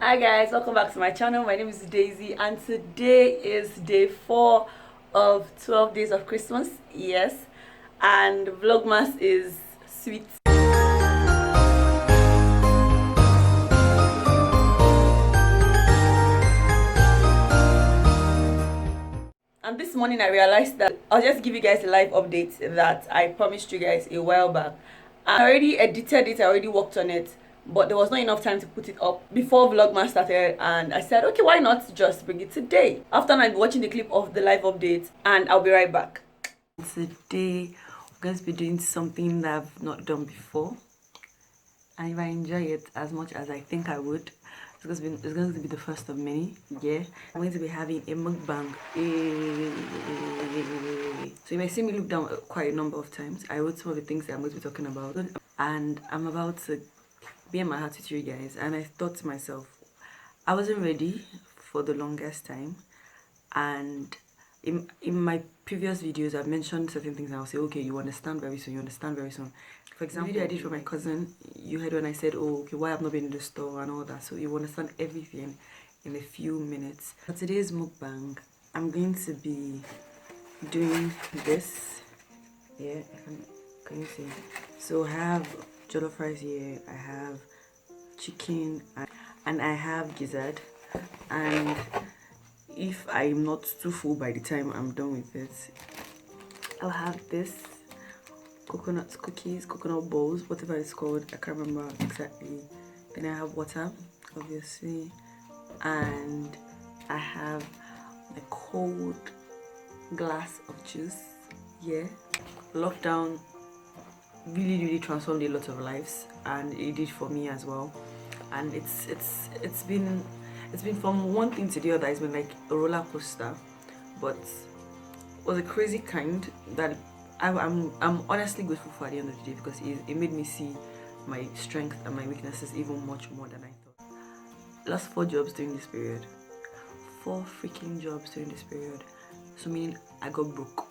Hi guys, welcome back to my channel. My name is Daisy and today is day 4 of 12 days of Christmas. Yes, and Vlogmas is sweet. And this morning I realized that I'll just give you guys a live update that I promised you guys a while back. I already edited it, I already worked on it, but there was not enough time to put it up before Vlogmas started, and I said, okay, why not just bring it today? After I'm watching the clip of the live update, and I'll be right back. Today, we're going to be doing something that I've not done before, and if I enjoy it as much as I think I would, it's going to be the first of many. Yeah, I'm going to be having a mukbang. So you may see me look down quite a number of times. I wrote some of the things that I'm going to be talking about, and I'm about to be in my heart with you guys. And I thought to myself, I wasn't ready for the longest time, and in my previous videos I've mentioned certain things and I'll say, okay, you understand very soon, you understand very soon. For example, the video I did for my cousin, you heard when I said, oh, okay, why I've not been in the store and all that, so you understand everything in a few minutes. For today's mukbang, I'm going to be doing this. Yeah, can you see? So I have jollof rice here, I have chicken, and I have gizzard, and if I'm not too full by the time I'm done with it, I'll have this coconut cookies, coconut balls, whatever it's called, I can't remember exactly. Then I have water, obviously, and I have a cold glass of juice. Yeah, lockdown really transformed a lot of lives, and it did for me as well. And it's been from one thing to the other. It's been like a roller coaster, but was a crazy kind that I'm honestly grateful for at the end of the day, because it made me see my strength and my weaknesses even much more than I thought. Last 4 jobs during this period, 4 freaking jobs during this period. So meaning I got broke.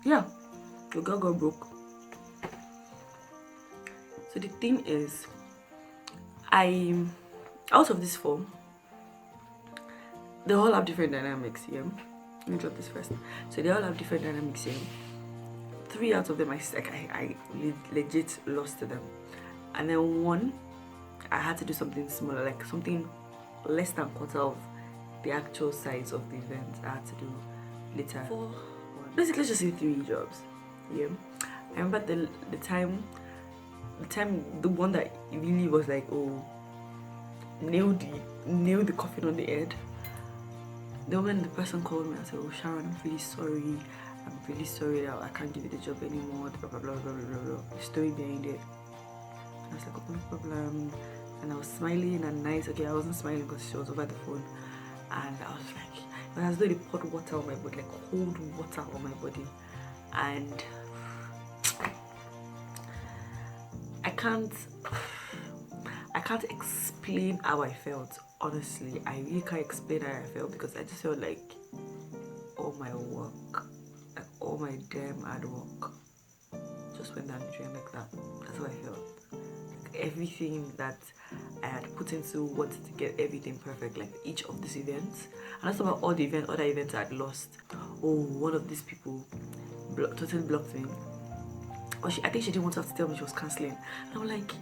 Yeah, the girl got broke. So the thing is, out of these 4, they all have different dynamics here. Let me drop this first. So they all have different dynamics here. 3 out of them I legit lost to them, and then 1 I had to do something smaller, like something less than quarter of the actual size of the event I had to do later. 4, basically just say 3 jobs. Yeah, I remember the time the one that really was like, oh, nailed the coffin on the head. Then when the person called me, I said, oh Sharon, I'm really sorry that I can't give you the job anymore, blah blah blah blah blah blah. The story behind it. And I was like, oh, no problem. And I was smiling and nice. Okay, I wasn't smiling because she was over the phone, and I was like, it was as though they poured water on my body, like cold water on my body. And I can't explain how I felt. Honestly, I really can't explain how I felt, because I just felt like all my work, like all my damn hard work, just went down the drain like that. That's how I felt. Like everything that I had put into wanted to get everything perfect, like each of these events. And that's about all the other events I had lost. Oh, one of these people totally blocked me. Or I think she didn't want to have to tell me she was cancelling. And I'm like,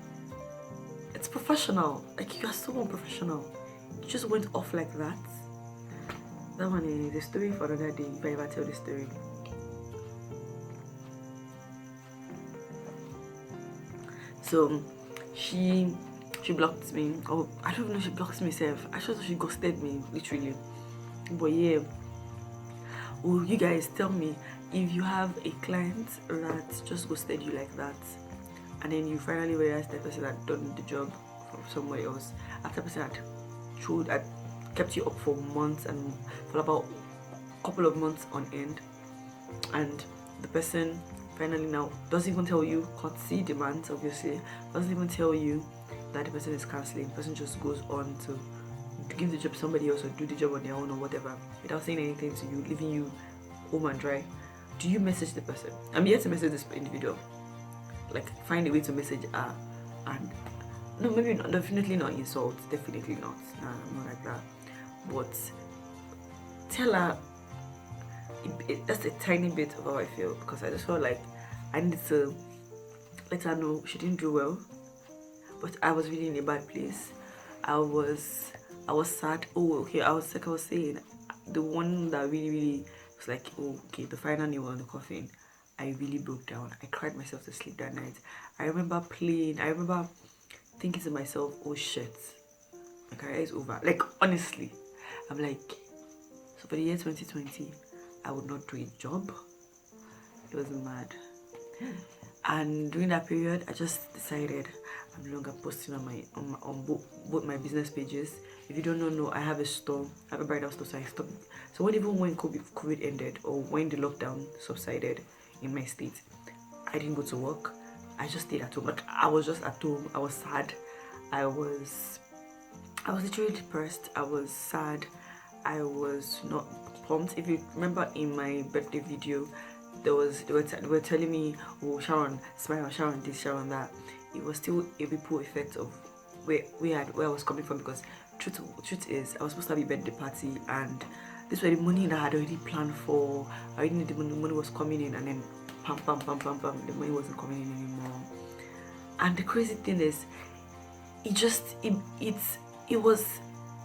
it's professional. Like, you are so unprofessional. You just went off like that. That one is a story for another day, if I ever tell the story. So she blocked me. Oh, I don't know if she blocked me herself. I just thought she ghosted me, literally. But yeah. Oh, you guys, tell me, if you have a client that just ghosted you like that, and then you finally realize that person had done the job from somewhere else, after person had kept you up for months, and for about a couple of months on end, and the person finally now doesn't even tell you, courtesy demands obviously, doesn't even tell you that the person is cancelling. The person just goes on to give the job to somebody else or do the job on their own or whatever, without saying anything to you, leaving you home and dry. Do you message the person? I'm here to message this individual, like find a way to message her and no, maybe not, definitely not insult, definitely not, nah, not like that, but tell her that's a tiny bit of how I feel, because I just felt like I need to let her know she didn't do well, but I was really in a bad place. I was sad. Oh, okay. I was saying, the one that really was like, oh, okay, the final nail on the coffin. I really broke down. I cried myself to sleep that night. I remember playing. I remember thinking to myself, oh shit, my career is over. Like, honestly, I'm like, so for the year 2020, I would not do a job. It was mad. And during that period, I just decided I'm no longer posting on both my business pages. If you don't know, I have a store, I have a bridal store, so I stopped. So even when COVID ended, or when the lockdown subsided in my state, I didn't go to work. I just stayed at home. Like, I was just at home. I was sad. I was literally depressed. I was sad. I was not pumped. If you remember in my birthday video, they were telling me, oh, Sharon, smile, Sharon this, Sharon that. It was still a ripple effect of where I was coming from, because truth is, I was supposed to have a birthday party, and this was the money that I had already planned for. I already knew the money was coming in, and then pam, the money wasn't coming in anymore. And the crazy thing is, it was,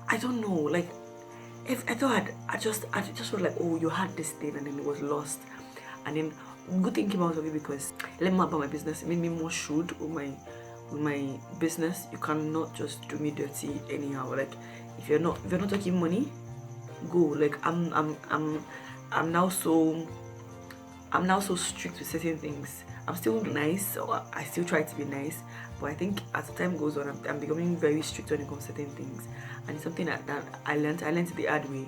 I don't know, like, if I thought I just felt like, oh, you had this thing and then it was lost. And then good thing came out of it, because let me about my business. It made me more shrewd with my business. You cannot just do me dirty anyhow. Like, if you're not talking money, go. Like, I'm now so strict with certain things. I'm still nice, or I still try to be nice, but I think as the time goes on, I'm becoming very strict when it comes to certain things, and it's something that I learned it the hard way.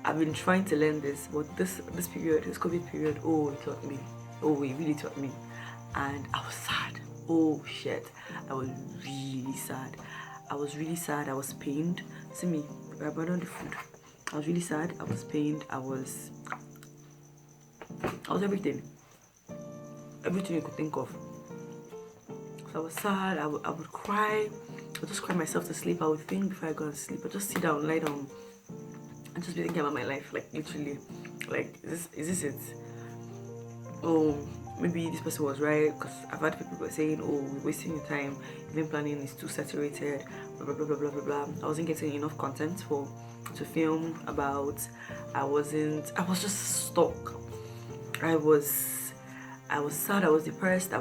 I've been trying to learn this, but this period, this COVID period, oh, it taught me. Oh, it really taught me, and I was sad. Oh shit, I was really sad. I was pained. See me, I brought on the food. I was really sad. I was pained. I was everything you could think of. So I was sad. I would cry. I would just cry myself to sleep. I would think before I go to sleep. I would just sit down, lie down, and just be thinking about my life. Like, literally, like, is this it? Oh, maybe this person was right, because I've had people saying, oh, you're wasting your time, event planning is too saturated, blah blah blah blah blah blah. I wasn't getting enough content to film about. I was just stuck. I was sad, I was depressed, I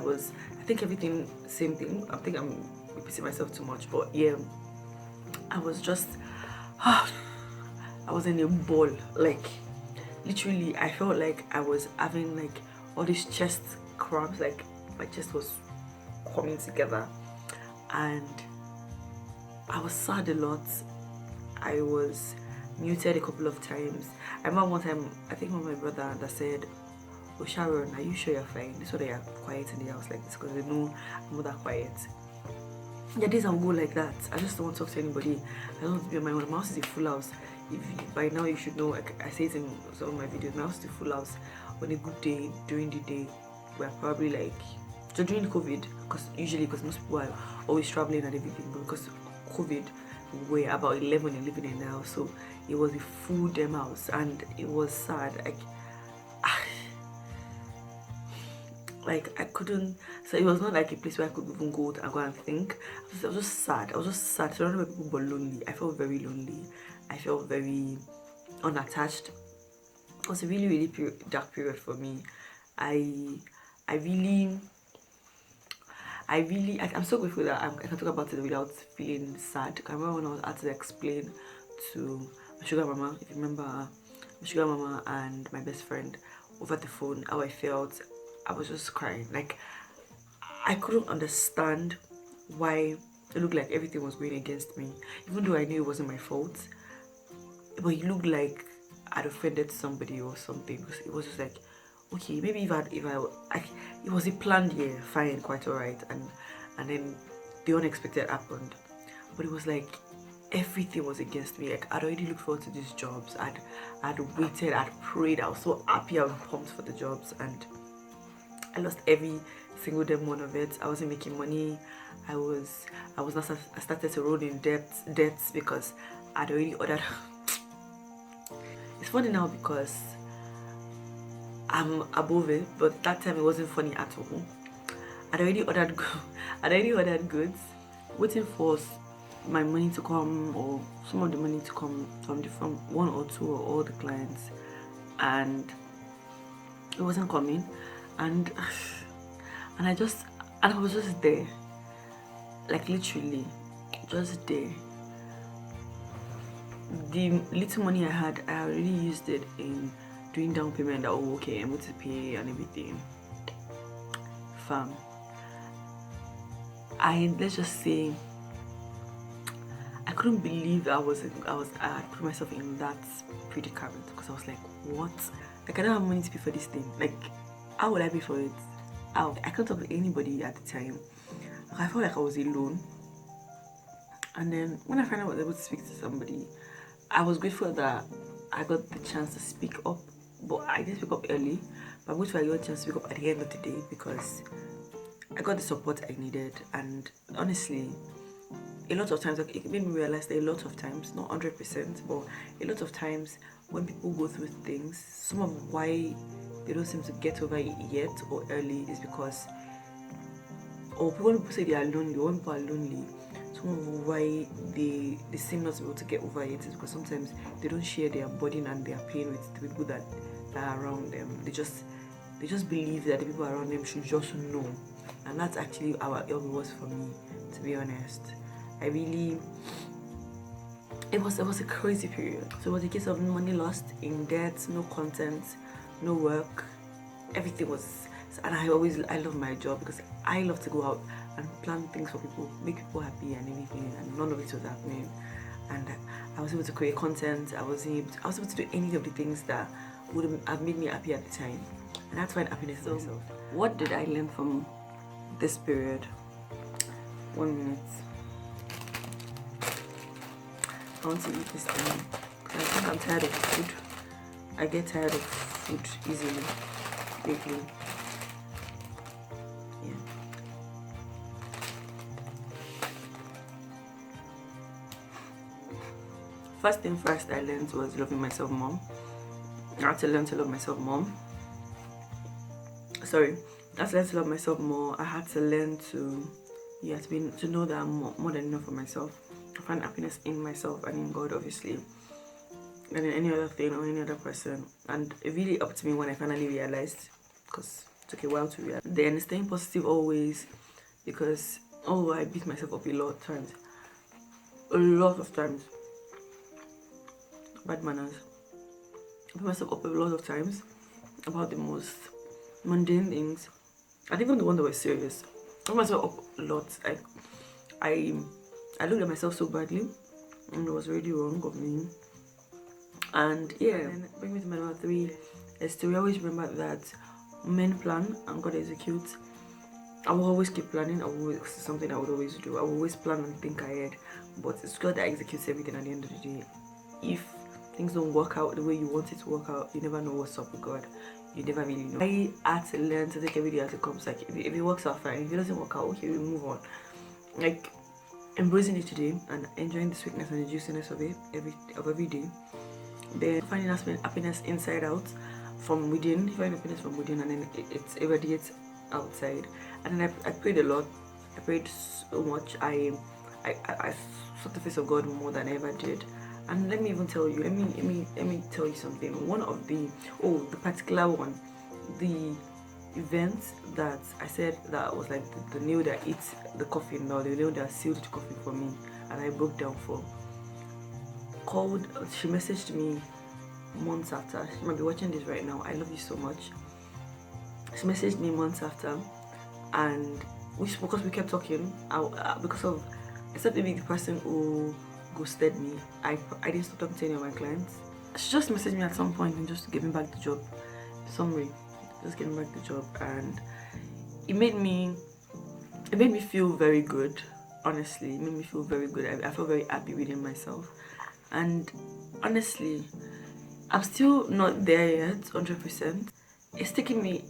think everything, same thing. I think I'm repeating myself too much, but yeah, I was just, I was in a ball. Like, literally, I felt like I was having like all these chest cramps, like my chest was coming together, and I was sad a lot. I was muted a couple of times. I remember one time, I think one of my brother that said, oh, Sharon, are you sure you're fine? This is why they are quiet in the house like this, because they know I'm not that quiet. Yeah, days I'll go like that. I just don't want to talk to anybody. I don't want to be on my own. My house is a full house. By now you should know, I say it in some of my videos, my house is a full house. On a good day, during the day, we're probably like, so during COVID, because most people are always traveling and everything, but because COVID, we're about 11 and living in the house, so it was a full damn house, and it was sad. Like I couldn't, so it was not like a place where I could even go and think. I was just sad. Surrounded by people, but lonely. I felt very lonely. I felt very unattached. It was a really dark period for me. I'm so grateful that I can talk about it without feeling sad. I remember when I was had to explain to my sugar mama, if you remember, my sugar mama and my best friend, over the phone, how I felt. I was just crying. Like, I couldn't understand why it looked like everything was going against me, even though I knew it wasn't my fault. But it looked like I'd offended somebody or something, because it was just like, okay, maybe if I it was a planned year, fine, quite alright, and then the unexpected happened. But it was like everything was against me. Like, I'd already looked forward to these jobs. I'd waited, I'd prayed. I was so happy, I was pumped for the jobs, and I lost every single damn one of it. I wasn't making money. I was not. I started to roll in debts because I'd already ordered. It's funny now because I'm above it, but that time it wasn't funny at all. I'd already ordered goods, waiting for my money to come, or some of the money to come from one or two or all the clients, and it wasn't coming, and I was just there, like literally just there. The little money I had, I already used it in doing down payment. That okay, I'm going to pay and everything. Fam, let's just say I couldn't believe I put myself in that predicament, because I was like, what? Like, I don't have money to pay for this thing. Like, how would I pay for it? I couldn't talk to anybody at the time. I felt like I was alone. And then when I finally was able to speak to somebody, I was grateful that I got the chance to speak up. But I didn't speak up early. But I'm grateful I got the chance to speak up at the end of the day, because I got the support I needed. And honestly, a lot of times, like, it made me realize that a lot of times, not 100%, but a lot of times when people go through things, some of why they don't seem to get over it yet or early is because, or when people say they are lonely, when people are lonely, some of why they seem not to be able to get over it is because sometimes they don't share their burden and their pain with the people that are around them. They just believe that the people around them should just know, and that's actually how it was for me, to be honest. It was a crazy period. So it was a case of money lost, in debt, no content, no work, everything was. And I love my job because I love to go out and plan things for people, make people happy and everything, and none of it was happening. And I was able to create content. I was able to do any of the things that would have made me happy at the time, and that's why happiness is myself. What did I learn from this period? 1 minute. I want to eat this thing. I think I'm tired of food. I get tired of food easily lately. Yeah. First thing first I learned was loving myself more. I had to learn to love myself more. I had to learn to love myself more. I had to learn to know that I'm more than enough for myself. I find happiness in myself and in God, obviously, and in any other thing or any other person. And it really up to me when I finally realized, because it took a while to realize. Then staying positive always, because I beat myself up a lot of times. Bad manners. I beat myself up a lot of times about the most mundane things, and even the one that was serious. I beat myself up a lot. I looked at myself so badly, and it was really wrong of me. And yeah, and bring me to my number 3 is to always remember that men plan and God executes. I will always keep planning. It's something I would always do. I will always plan and think ahead, but it's God that executes everything at the end of the day. If things don't work out the way you want it to work out, you never know what's up with God. You never really know. I had to learn to take every day as it comes. Like, if it works out, fine. If it doesn't work out, okay, we move on. Like, embracing it today and enjoying the sweetness and the juiciness of it every day. Then finding happiness inside out, from within. Finding happiness from within, and then it irradiates outside. And then I prayed a lot. I prayed so much. I sought the face of God more than I ever did. And let me even tell you. Let me tell you something. One of the particular one, the event that I said that was like the nail that eats the coffin, now the nail that sealed the coffin for me, and I broke down for. She messaged me months after. She might be watching this right now. I love you so much. She messaged me months after, and because we kept talking, except maybe the person who ghosted me, I didn't stop talking to any of my clients. She just messaged me at some point and just to get me back the job. Summary, just getting back the job, and it made me feel very good. Honestly, it made me feel very good. I felt very happy within myself. And honestly, I'm still not there yet, 100%. It's taking me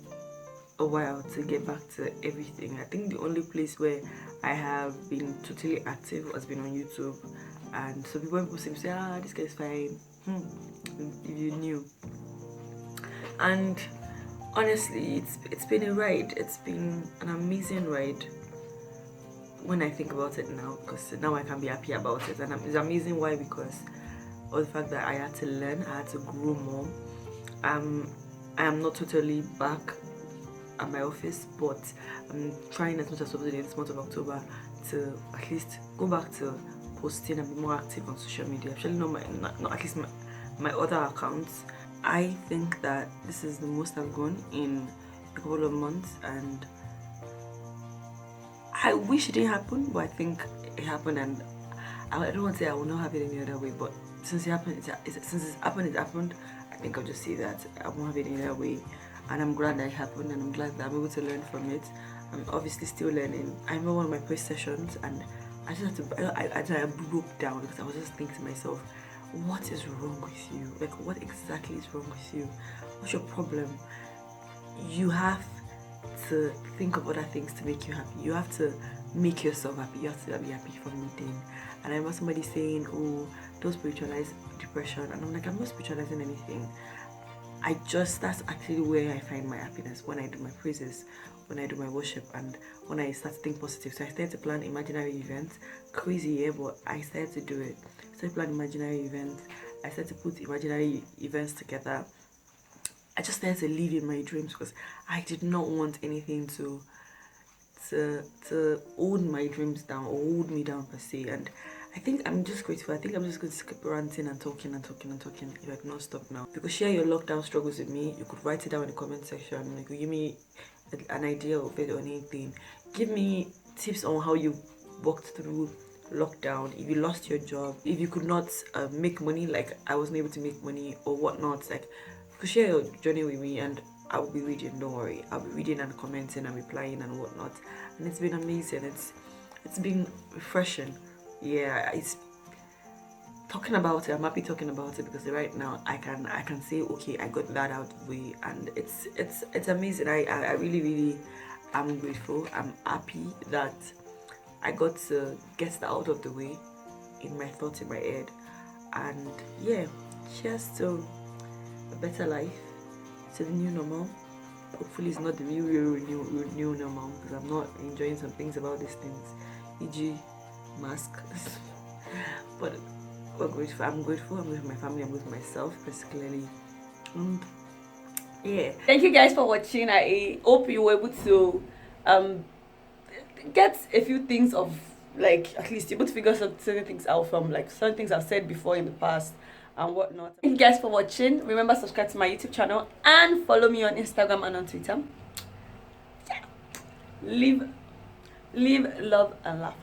a while to get back to everything. I think the only place where I have been totally active has been on YouTube, and so when people seem to say, ah, this guy's fine, if you knew. And honestly, it's been a ride. It's been an amazing ride when I think about it now, because now I can be happy about it. And it's amazing. Why? Because of the fact that I had to learn, I had to grow more. I am not totally back at my office, but I'm trying as much as possible in this month of October to at least go back to posting and be more active on social media. Actually, not at least my other accounts. I think that this is the most I've gone in a couple of months, and I wish it didn't happen, but I think it happened, and I don't want to say I will not have it any other way, but since it happened, it happened. I think I'll just say that I won't have it any other way, and I'm glad that it happened, and I'm glad that I'm able to learn from it. I'm obviously still learning. I remember one of my first sessions, and I just had to, I broke down because I was just thinking to myself, what is wrong with you? Like, what exactly is wrong with you? What's your problem? You have to think of other things to make you happy. You have to make yourself happy. You have to be happy from within. And I remember somebody saying, oh, don't spiritualize depression. And I'm like, I'm not spiritualizing anything. That's actually where I find my happiness, when I do my praises, when I do my worship, and when I start to think positive. So I started to plan imaginary events. Crazy, yeah, but I started to do it. I started to plan imaginary events. I started to put imaginary events together. I just started to live in my dreams because I did not want anything to hold my dreams down or hold me down per se. And I think I'm just grateful. I think I'm just going to keep ranting and talking like non-stop now. You could share your lockdown struggles with me. You could write it down in the comment section. You could give me an idea of it or anything. Give me tips on how you walked through lockdown. If you lost your job, if you could not make money, like I wasn't able to make money or whatnot, like you could share your journey with me, and I will be reading. Don't worry, I'll be reading and commenting and replying and whatnot. And it's been amazing. It's been refreshing. Yeah, it's talking about it. I'm happy talking about it because right now I can say, okay, I got that out of the way, and it's amazing. I really am grateful. I'm happy that I got to get that out of the way in my thoughts, in my head. And yeah, cheers to a better life, to the new normal. Hopefully it's not the new normal, because I'm not enjoying some things about these things, e.g. mask. But we're grateful. I'm grateful. I'm with my family. I'm with myself particularly. Yeah, thank you guys for watching. I hope you were able to get a few things of, like, at least you're able to figure certain things out from, like, certain things I've said before in the past and whatnot. Thank you guys for watching. Remember, subscribe to my YouTube channel and follow me on Instagram and on Twitter. Yeah. Live, love, and laugh.